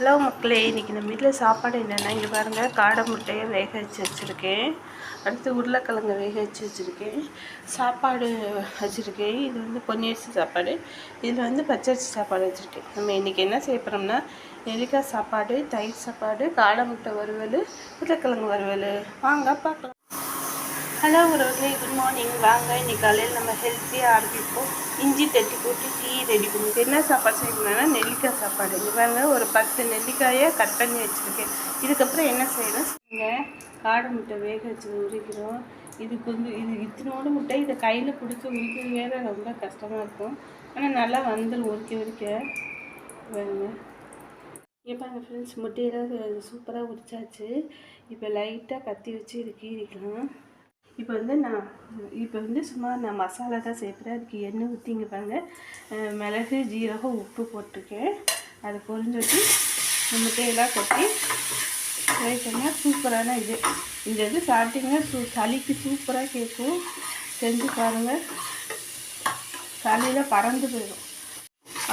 Hello மக்களே, இன்றைக்கி நம்ம வீட்டில் சாப்பாடு என்னென்னா, இங்கே பாருங்கள், காடை முட்டையை வேக வச்சு வச்சுருக்கேன். அடுத்து உருளைக்கிழங்கு வேக வச்சு வச்சுருக்கேன். சாப்பாடு வச்சுருக்கேன். இது வந்து பொன்னியரிசி சாப்பாடு. இதில் வந்து பச்சரிசி சாப்பாடு வச்சுருக்கேன். நம்ம இன்றைக்கி என்ன செய்ய போகிறோம்னா, நெல்லிக்காய் சாப்பாடு, தயிர் சாப்பாடு, காடை முட்டை வறுவல், உருளைக்கிழங்கு வறுவல். வாங்க பார்க்கலாம். ஹலோ உறவுகளே, குட் மார்னிங். வாங்க இன்றைக்கி காலையில் நம்ம ஹெல்த்தியாக ஆரம்பிப்போம். இஞ்சி தட்டி போட்டு டீ ரெடி பண்ணிட்டு என்ன சாப்பாடு செய்யணும்னா நெல்லிக்காய் சாப்பாடு. இங்கே பாருங்க, ஒரு 10 நெல்லிக்காயை கட் பண்ணி வச்சுருக்கேன். இதுக்கப்புறம் என்ன செய்யணும், இங்கே காடை முட்டை வேக வச்சு உரிக்கிறோம். இதுக்கு வந்து இது இத்தினோடு முட்டை, இதை கையில் பிடிச்சி உரிக்கிறது வேறு ரொம்ப கஷ்டமாக இருக்கும். ஆனால் நல்லா வந்துடும் உரிக்க பாருங்க. இங்கே பாருங்கள் ஃப்ரெண்ட்ஸ், முட்டையெல்லாம் சூப்பராக உரிச்சாச்சு. இப்போ லைட்டாக கத்தி வச்சு இது கீறிக்கலாம். இப்போ வந்து சும்மா நான் மசாலா தான் சேர்க்குறேன். அதுக்கு எண்ணெய் ஊற்றி இங்கே பாருங்கள், மிளகு, ஜீரகம், உப்பு போட்டிருக்கேன். அதை பொரிஞ்சு முட்டையெல்லாம் கொட்டி ஃப்ரை பண்ணால் சூப்பரான இந்த இது சாப்பிட்டிங்கன்னா சளிக்கு சூப்பராக கேட்கும். செஞ்சு பாருங்கள், சளியில் பறந்து போயிடும்.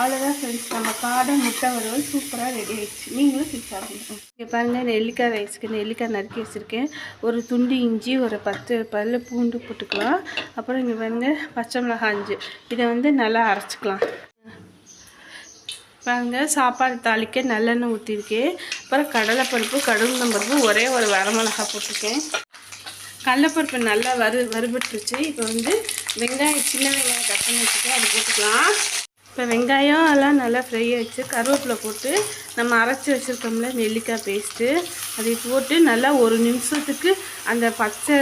அவ்வளோதான் ஃப்ரெண்ட்ஸ், நம்ம காடை முட்டை வறுவல் சூப்பராக ரெடி ஆகிடுச்சு. நீங்களும் செஞ்சு சாப்பிடுங்க. இங்கே பாருங்கள், நெல்லிக்காய் ரைஸுக்கு நெல்லிக்காய் நறுக்கி வச்சுருக்கேன். ஒரு துண்டு இஞ்சி, ஒரு 10 பல் பூண்டு போட்டுக்கலாம். அப்புறம் இங்கே பாருங்கள், பச்சை மிளகாய் 5, இதை வந்து நல்லா அரைச்சிக்கலாம். பாருங்கள், சாப்பாடு தாளிக்க நல்லெண்ணெய் ஊற்றிருக்கேன். அப்புறம் கடலைப்பருப்பு, கடுகுளம்பருப்பு, ஒரே ஒரு வரமிளகாய் போட்டிருக்கேன். கடலைப்பருப்பு நல்லா வறுபட்டுருச்சு. இப்போ வந்து வெங்காயம், சின்ன வெங்காயம் கட் பண்ணி வச்சுருக்கேன், அது போட்டுக்கலாம். இப்போ வெங்காயம் எல்லாம் நல்லா ஃப்ரை ஆகிடுச்சு. கருவேப்பிலை போட்டு நம்ம அரைச்சி வச்சுருக்கோம்ல நெல்லிக்காய் பேஸ்ட்டு, அதை போட்டு நல்லா ஒரு நிமிஷத்துக்கு அந்த பச்சை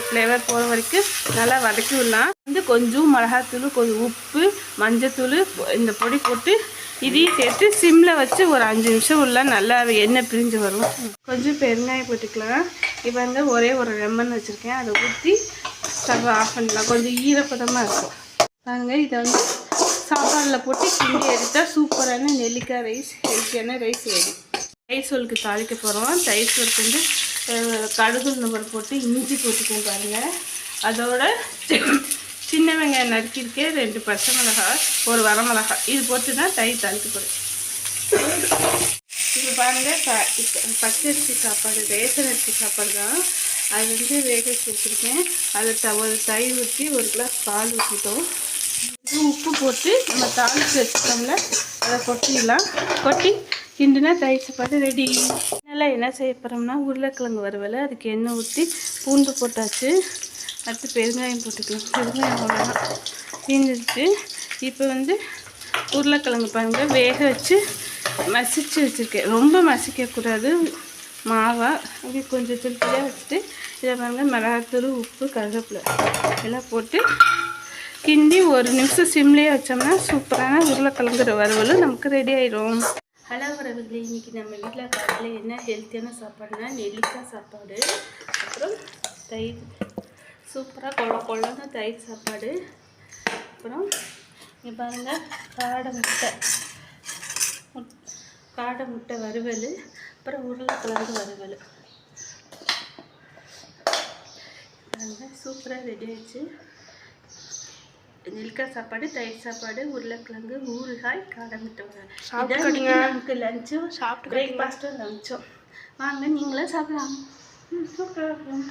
ஃப்ளேவர் போகிற வரைக்கும் நல்லா வதக்கி விடலாம். வந்து கொஞ்சம் மிளகாத்தூள், கொஞ்சம் உப்பு, மஞ்சத்தூள், இந்த பொடி போட்டு இதையும் சேர்த்து சிம்மில் வச்சு ஒரு 5 நிமிஷம் உள்ள நல்லா எண்ணெய் பிரிஞ்சு வரும். கொஞ்சம் பெருங்காயம் போட்டுக்கலாம். இப்போ வந்து ஒரே ஒரு லெமன் வச்சுருக்கேன், அதை ஊற்றி ஸ்டவ் ஆஃப் பண்ணலாம். கொஞ்சம் ஈரப்பதமாக இருக்கும். பாருங்கள், இதை வந்து சாப்பாடில் போட்டு கிண்டி எடுத்தால் சூப்பரான நெல்லிக்காய் ரைஸ், ஹெல்த்தியான ரைஸ் ரெடி. தயிர் சோலுக்கு தாளிக்க போகிறோம். தயிர் சோலுக்கு வந்து கடுகு நம்பர் போட்டு இஞ்சி போட்டுக்கோங்க பாருங்கள். அதோட சின்ன வெங்காயம் நறுக்கியிருக்கேன், 2 பச்சை மிளகாய், ஒரு வரமிளகாய், இது போட்டு தான் தயிர் தாளிக்க போகிறேன். இப்போ பாருங்கள், பச்சரிசி சாப்பாடு, ரேஷன் அரிசி சாப்பாடு தான். அது வந்து வேக வச்சு வச்சுருக்கேன். அதில் ஒரு தயிர் ஊற்றி 1 கிளாஸ் பால் ஊற்றிட்டோம். உப்பு போட்டு நம்ம தாளித்து வச்சுட்டோம்ல, அதை கொட்டிடலாம். கொட்டி கிண்டுனா தயிர் சாப்பாடு ரெடி. நல்லா என்ன செய்ய போகிறோம்னா, உருளைக்கிழங்கு வறுவல். அதுக்கு எண்ணெய் ஊற்றி பூண்டு போட்டாச்சு. அடுத்து பெருங்காயம் போட்டுக்கலாம். பெருங்காயம் அவ்வளோதான் தீர்ந்துருச்சு. இப்போ வந்து உருளைக்கிழங்கு பாருங்கள், வேக வச்சு மசிச்சு வச்சுருக்கேன். ரொம்ப மசிக்கக்கூடாது, மாவாக அப்படி கொஞ்சம் திருப்தியாக வச்சுட்டு இதை பாருங்கள், மிளகாத்தூள், உப்பு, கருவேப்பிலை எல்லாம் போட்டு கிண்டி 1 நிமிஷம் சிம்லேயே வச்சோம்னா சூப்பரான உருளைக்கிழங்கு வறுவலும் நமக்கு ரெடி ஆயிடும். ஹலோ உறவுகளே, இன்றைக்கி நம்ம வீட்டில் காலையில் என்ன ஹெல்த்தியான சாப்பாடுனா நெல்லிக்காய் சாப்பாடு, அப்புறம் தயிர், சூப்பராக கொள்ளன்னு தயிர் சாப்பாடு. அப்புறம் இங்கே பாருங்கள், காடை முட்டை வறுவல், அப்புறம் உருளைக்கிழங்கு வறுவல். பாருங்கள், சூப்பராக ரெடி ஆயிடுச்சு. நெல்லிக்காய் சாப்பாடு, தயிர் சாப்பாடு, உருளைக்கிழங்கு, ஊறுகாய், காடை முட்டை வறுவல். நமக்கு லஞ்சும் பிரேக்ஃபாஸ்ட்டும் லஞ்சும். வாங்க நீங்களே சாப்பிடலாம். சூப்பராக இருக்கும்.